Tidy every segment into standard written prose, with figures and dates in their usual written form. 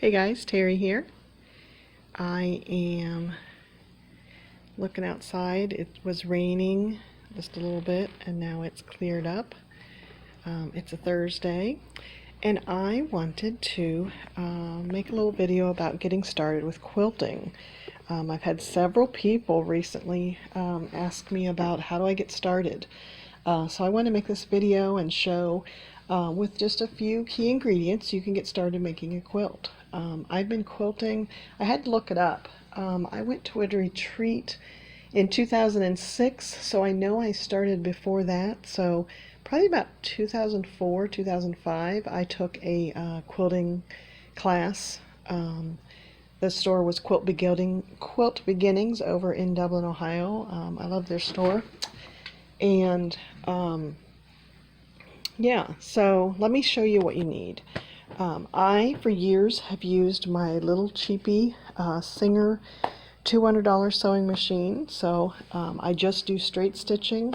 Hey guys, Terry here. I am looking outside. It was raining just a little bit and now it's cleared up. It's a Thursday and I wanted to make a little video about getting started with quilting. I've had several people recently ask me about how do I get started. So I want to make this video and show with just a few key ingredients you can get started making a quilt. I've been quilting. I had to look it up. I went to a retreat in 2006, so I know I started before that. So probably about 2004, 2005, I took a quilting class. The store was Quilt Beginnings over in Dublin, Ohio. I love their store. And yeah, so let me show you what you need. I, for years, have used my little cheapy Singer $200 sewing machine. So I just do straight stitching.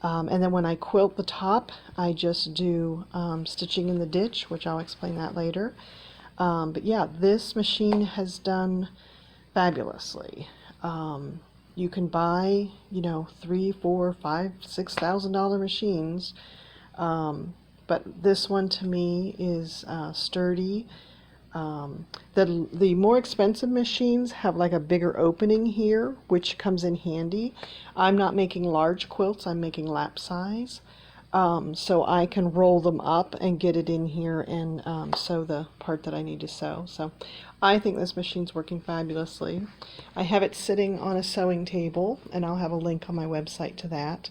And then when I quilt the top, I just do stitching in the ditch, which I'll explain that later. But yeah, this machine has done fabulously. You can buy, you know, $3, $4, $5, $6,000 machines. But this one to me is sturdy. The more expensive machines have like a bigger opening here, which comes in handy. I'm not making large quilts, I'm making lap size. So I can roll them up and get it in here and sew the part that I need to sew. So I think this machine's working fabulously. I have it sitting on a sewing table, and I'll have a link on my website to that.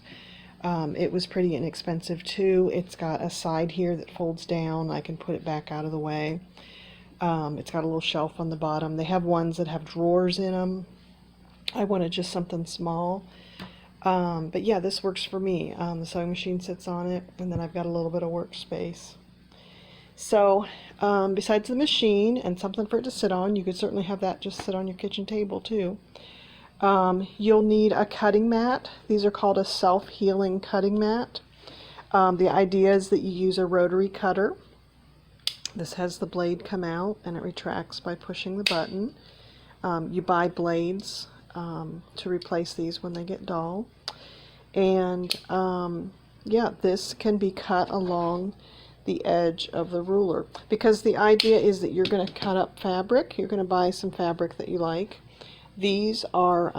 It was pretty inexpensive too. It's got a side here that folds down. I can put it back out of the way. It's got a little shelf on the bottom. They have ones that have drawers in them. I wanted just something small. But yeah, this works for me. The sewing machine sits on it, and then I've got a little bit of workspace. So besides the machine and something for it to sit on, you could certainly have that just sit on your kitchen table too. You'll need a cutting mat. These are called a self-healing cutting mat. The idea is that you use a rotary cutter. This has the blade come out and it retracts by pushing the button. You buy blades to replace these when they get dull. And yeah, this can be cut along the edge of the ruler, because the idea is that you're going to cut up fabric. You're going to buy some fabric that you like. These are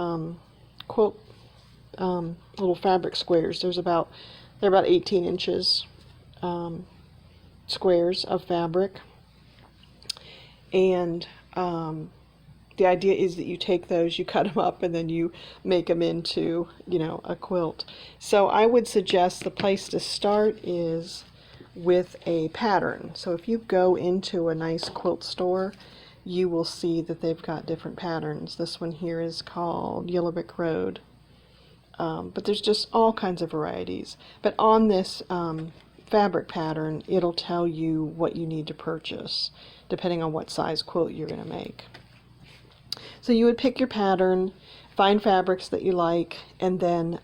quilt little fabric squares. They're about 18 inches squares of fabric, and the idea is that you take those, you cut them up, and then you make them into, you know, a quilt. So I would suggest the place to start is with a pattern. So if you go into a nice quilt store, you will see that they've got different patterns. This one here is called Yellow Brick Road. But there's just all kinds of varieties. But on this fabric pattern, it'll tell you what you need to purchase, depending on what size quilt you're going to make. So you would pick your pattern, find fabrics that you like, and then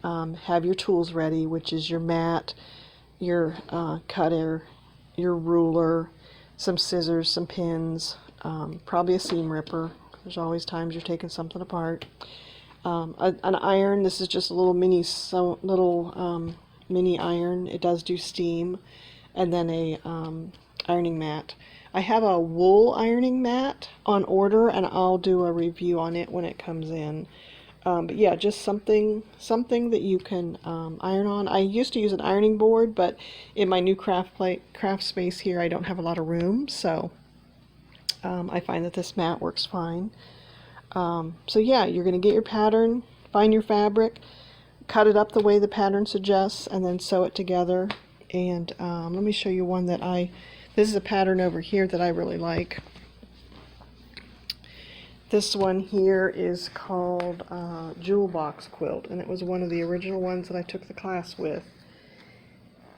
have your tools ready, which is your mat, your cutter, your ruler, some scissors, some pins, probably a seam ripper. There's always times you're taking something apart. An iron. This is just a little mini iron. It does do steam. And then a ironing mat. I have a wool ironing mat on order, and I'll do a review on it when it comes in. But yeah, just something that you can iron on. I used to use an ironing board, but in my new craft space here, I don't have a lot of room, so I find that this mat works fine. So yeah, you're going to get your pattern, find your fabric, cut it up the way the pattern suggests, and then sew it together. And let me show you one that this is a pattern over here that I really like. This one here is called Jewel Box Quilt, and it was one of the original ones that I took the class with.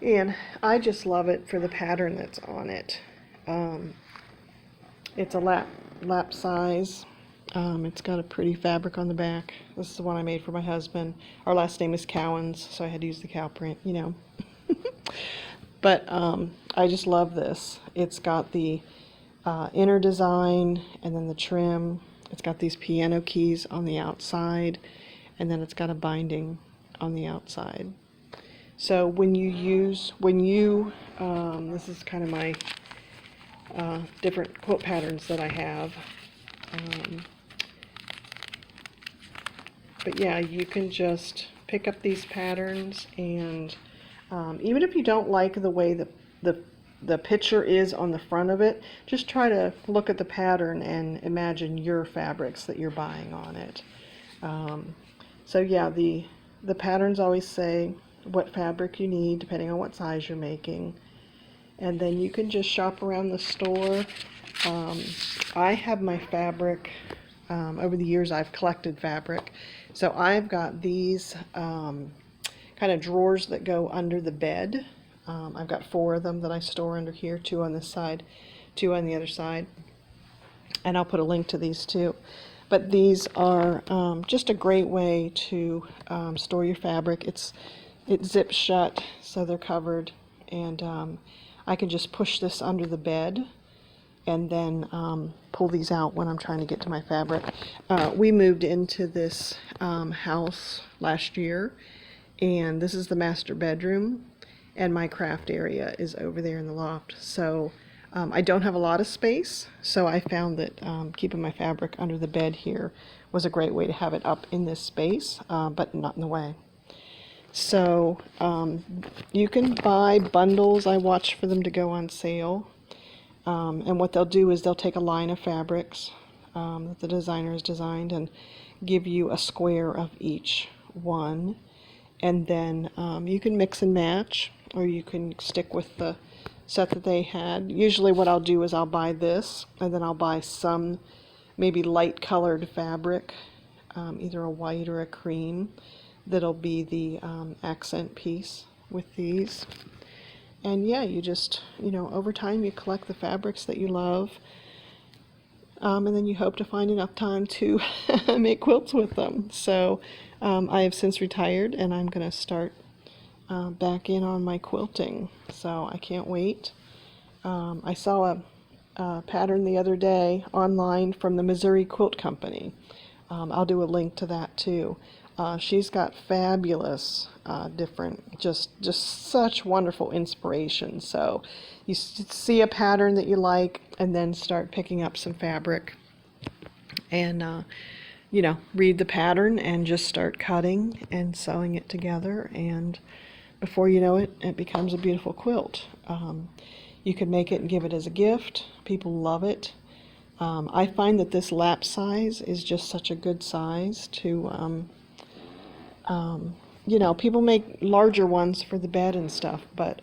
And I just love it for the pattern that's on it. It's a lap size. It's got a pretty fabric on the back. This is the one I made for my husband. Our last name is Cowens, so I had to use the cow print, you know. But I just love this. It's got the inner design, and then the trim. It's got these piano keys on the outside, and then it's got a binding on the outside. So when you this is kind of my different quilt patterns that I have. But yeah, you can just pick up these patterns, and even if you don't like the way the picture is on the front of it, just try to look at the pattern and imagine your fabrics that you're buying on it. So yeah, the patterns always say what fabric you need depending on what size you're making, and then you can just shop around the store. I have my fabric, over the years I've collected fabric, so I've got these kind of drawers that go under the bed. I've got 4 of them that I store under here, 2 on this side, 2 on the other side, and I'll put a link to these too. But these are just a great way to store your fabric. It zips shut, so they're covered, and I can just push this under the bed and then pull these out when I'm trying to get to my fabric. We moved into this house last year, and this is the master bedroom, and my craft area is over there in the loft. So I don't have a lot of space, so I found that keeping my fabric under the bed here was a great way to have it up in this space, but not in the way. So you can buy bundles. I watch for them to go on sale. And what they'll do is they'll take a line of fabrics that the designer has designed and give you a square of each one. And then you can mix and match, or you can stick with the set that they had. Usually what I'll do is I'll buy this, and then I'll buy some maybe light colored fabric, either a white or a cream, that'll be the accent piece with these. And yeah, you just, over time you collect the fabrics that you love, and then you hope to find enough time to make quilts with them. So I have since retired, and I'm going to start back in on my quilting. So I can't wait. I saw a pattern the other day online from the Missouri Quilt Company. I'll do a link to that too. She's got fabulous different, just such wonderful inspiration. So you see a pattern that you like, and then start picking up some fabric, and read the pattern and just start cutting and sewing it together, and before you know it, it becomes a beautiful quilt. You can make it and give it as a gift. People love it. I find that this lap size is just such a good size to people make larger ones for the bed and stuff, but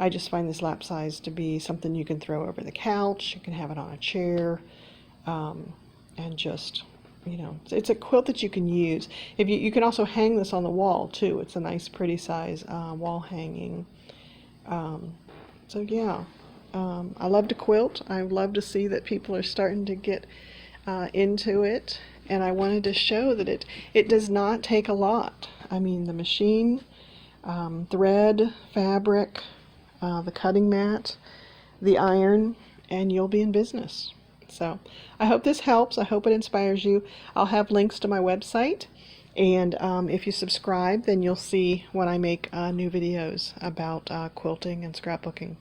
I just find this lap size to be something you can throw over the couch. You can have it on a chair, and just, it's a quilt that you can use. If you can also hang this on the wall too. It's a nice, pretty size wall hanging. So yeah, I love to quilt. I love to see that people are starting to get into it. And I wanted to show that it does not take a lot. I mean, the machine, thread, fabric, the cutting mat, the iron, and you'll be in business. So I hope this helps. I hope it inspires you. I'll have links to my website, and if you subscribe, then you'll see when I make new videos about quilting and scrapbooking.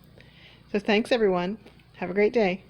So thanks, everyone. Have a great day.